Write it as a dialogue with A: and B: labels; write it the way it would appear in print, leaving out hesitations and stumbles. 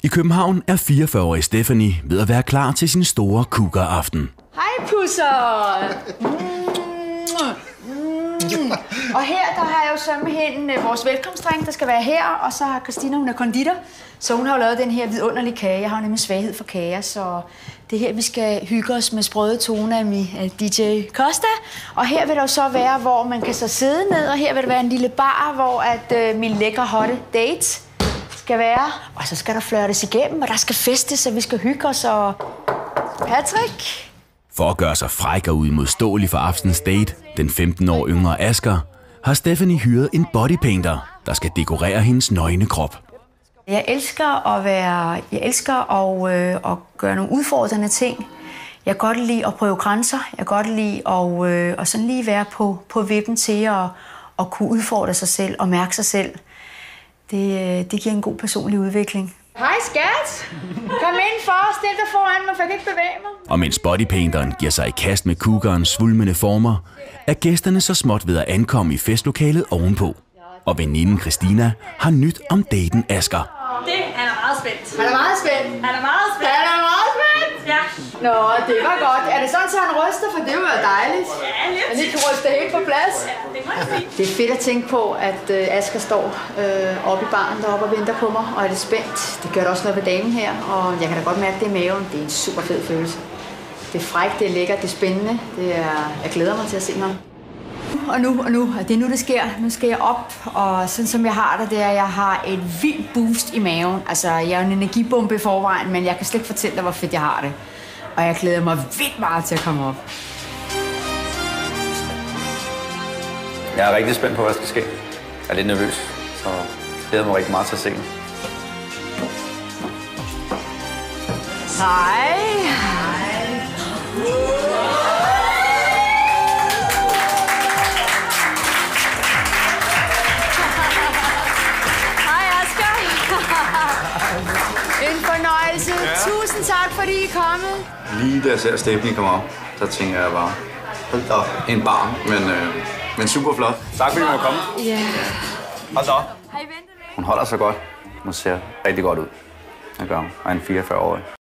A: I København er 44-årige Stephanie ved at være klar til sin store cougar-aften.
B: Hej pusser! Og her der har jeg jo simpelthen vores velkomstdrink, der skal være her, og så har Christina, hun er konditor, så hun har jo lavet den her vidunderlige kage. Jeg har jo nemlig svaghed for kager, så det er her, vi skal hygge os med sprøde toner af DJ Costa. Og her vil der jo så være, hvor man kan så sidde ned, og her vil der være en lille bar, hvor at min lækre hotte date skal være. Og så skal der flørtes igennem, og der skal festes, så vi skal hygge os. Og Patrick?
A: For at gøre sig fræk og uimodståelig for aftens date, den 15 år yngre Asger, har Stephanie hyret en bodypainter, der skal dekorere hendes nøgne krop.
B: Jeg elsker at gøre nogle udfordrende ting. Jeg kan godt lide at prøve grænser. Jeg kan godt lide at sådan lige være på vippen til at kunne udfordre sig selv og mærke sig selv. Det giver en god personlig udvikling. Hej skat! Kom indenfor, stil dig foran mig, for jeg kan ikke bevæge mig.
A: Og mens bodypainteren giver sig i kast med cougarens svulmende former, er gæsterne så småt ved at ankomme i festlokalet ovenpå. Og veninden Christina har nyt om daten Asger.
C: Han er meget spændt.
B: Han er meget spændt.
C: Han er meget spændt.
B: Han er meget spændt?
C: Ja.
B: Nå, det var godt. Er det sådan, så han ryster? For det vil være dejligt.
C: Ja, lidt.
B: Han lige kan ryste helt på plads.
C: Ja, det må jeg sige.
B: Det er fedt at tænke på, at Asger står oppe i baren deroppe og venter på mig, og er det spændt. Det gør det også noget ved damen her, og jeg kan da godt mærke det i maven. Det er en super fed følelse. Det er frækt, det er lækkert, det er spændende. Jeg glæder mig til at se ham. Og det er nu, det sker. Nu skal jeg op, og sådan som jeg har det, det er, at jeg har et vildt boost i maven. Altså, jeg er en energibombe i forvejen, men jeg kan slet ikke fortælle dig, hvor fedt jeg har det. Og jeg glæder mig vildt meget til at komme op.
D: Jeg er rigtig spændt på, hvad der skal ske. Jeg er lidt nervøs, så jeg glæder mig rigtig meget til at se den.
B: Hej. En fornøjelse. Ja. Tusind tak, fordi I er kommet.
D: Lige da jeg ser Stephanie komme op, så tænker jeg bare, hold da op, en barn, men super flot. Tak fordi du måtte komme.
B: Ja.
D: Hold da op.
B: Har I ventet længe?
D: Hun holder sig godt. Hun ser rigtig godt ud. Jeg gør hun. Og en 44-årig.